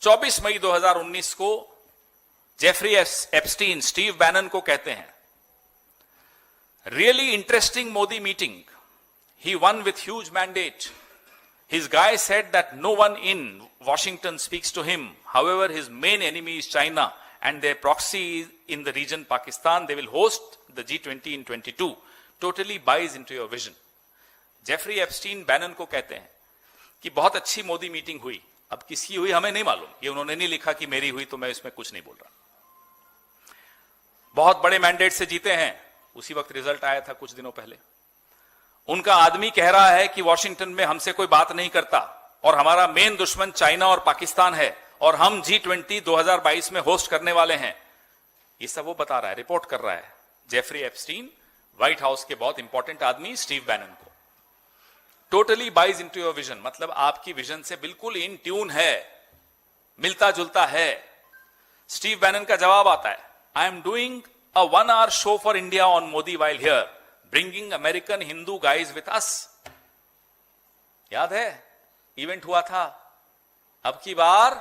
24 मई 2019 को Jeffrey Epstein Steve Bannon को कहते हैं, really interesting Modi meeting, he won with huge mandate. His guy said that no one in Washington speaks to him. However, his main enemy is China and their proxy in the region Pakistan. They will host the G20 in 22. Totally buys into your vision. Jeffrey Epstein Bannon को कहते हैं कि बहुत अच्छी Modi meeting हुई। अब किसकी हुई हमें नहीं मालूम, ये उन्होंने नहीं लिखा कि मेरी हुई, तो मैं इसमें कुछ नहीं बोल रहा। बहुत बड़े मैंडेट से जीते हैं, उसी वक्त रिजल्ट आया था कुछ दिनों पहले। उनका आदमी कह रहा है कि वॉशिंगटन में हमसे कोई बात नहीं करता और हमारा मेन दुश्मन चाइना और पाकिस्तान है और हम G20 2022 में होस्ट करने वाले हैं। ये सब वो बता रहा है, रिपोर्ट कर रहा है जेफरी एप्स्टीन, व्हाइट हाउस के बहुत इंपॉर्टेंट आदमी स्टीव बैनन को। Totally buys into your vision, मतलब आपकी विजन से बिल्कुल इन ट्यून है, मिलता जुलता है। स्टीव बैनन का जवाब आता है, आई am doing a 1 hour show for India on Modi while here, bringing American Hindu guys with अस। याद है इवेंट हुआ था, अब की बार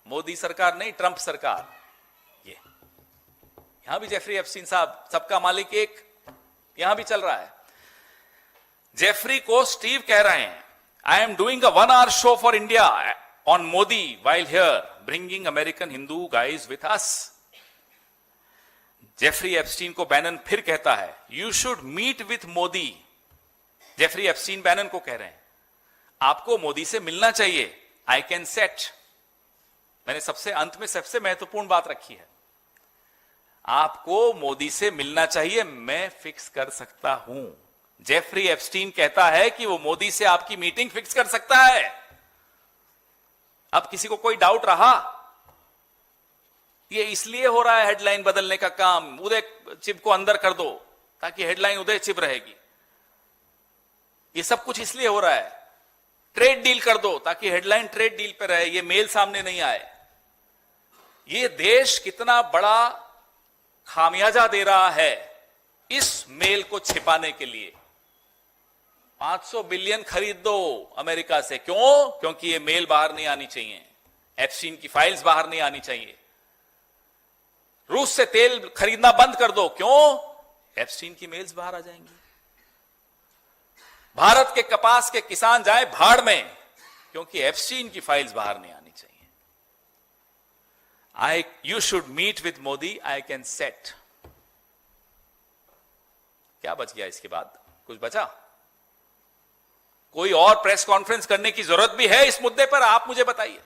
मोदी सरकार नहीं, ट्रंप सरकार। ये यहां भी जेफरी एप्स्टीन साहब, सबका मालिक एक, यहां भी चल रहा है। जेफरी को स्टीव कह रहे हैं, I am doing a 1 hour show for India on Modi while here, bringing American Hindu guys with us. Jeffrey Epstein को बैनन फिर कहता है, you should meet with Modi. Jeffrey Epstein Bannon को कह रहे हैं, आपको मोदी से मिलना चाहिए। आई कैन सेट, मैंने सबसे अंत में सबसे महत्वपूर्ण बात रखी है, आपको मोदी से मिलना चाहिए, मैं फिक्स कर सकता हूं। जेफरी एप्स्टीन कहता है कि वो मोदी से आपकी मीटिंग फिक्स कर सकता है। अब किसी को कोई डाउट रहा? ये इसलिए हो रहा है हेडलाइन बदलने का काम, उदय चिब को अंदर कर दो ताकि हेडलाइन उदय चिब रहेगी। ये सब कुछ इसलिए हो रहा है, ट्रेड डील कर दो ताकि हेडलाइन ट्रेड डील पे रहे, ये मेल सामने नहीं आए। ये देश कितना बड़ा खामियाजा दे रहा है इस मेल को छिपाने के लिए। 500 बिलियन खरीद दो अमेरिका से, क्यों? क्योंकि ये मेल बाहर नहीं आनी चाहिए, एप्स्टीन की फाइल्स बाहर नहीं आनी चाहिए। रूस से तेल खरीदना बंद कर दो, क्यों? एप्स्टीन की मेल्स बाहर आ जाएंगी। भारत के कपास के किसान जाए भाड़ में, क्योंकि एप्स्टीन की फाइल्स बाहर नहीं आनी चाहिए। You should meet with Modi, I can set. क्या बच गया इसके बाद? कुछ बचा? कोई और प्रेस कॉन्फ्रेंस करने की जरूरत भी है इस मुद्दे पर? आप मुझे बताइए।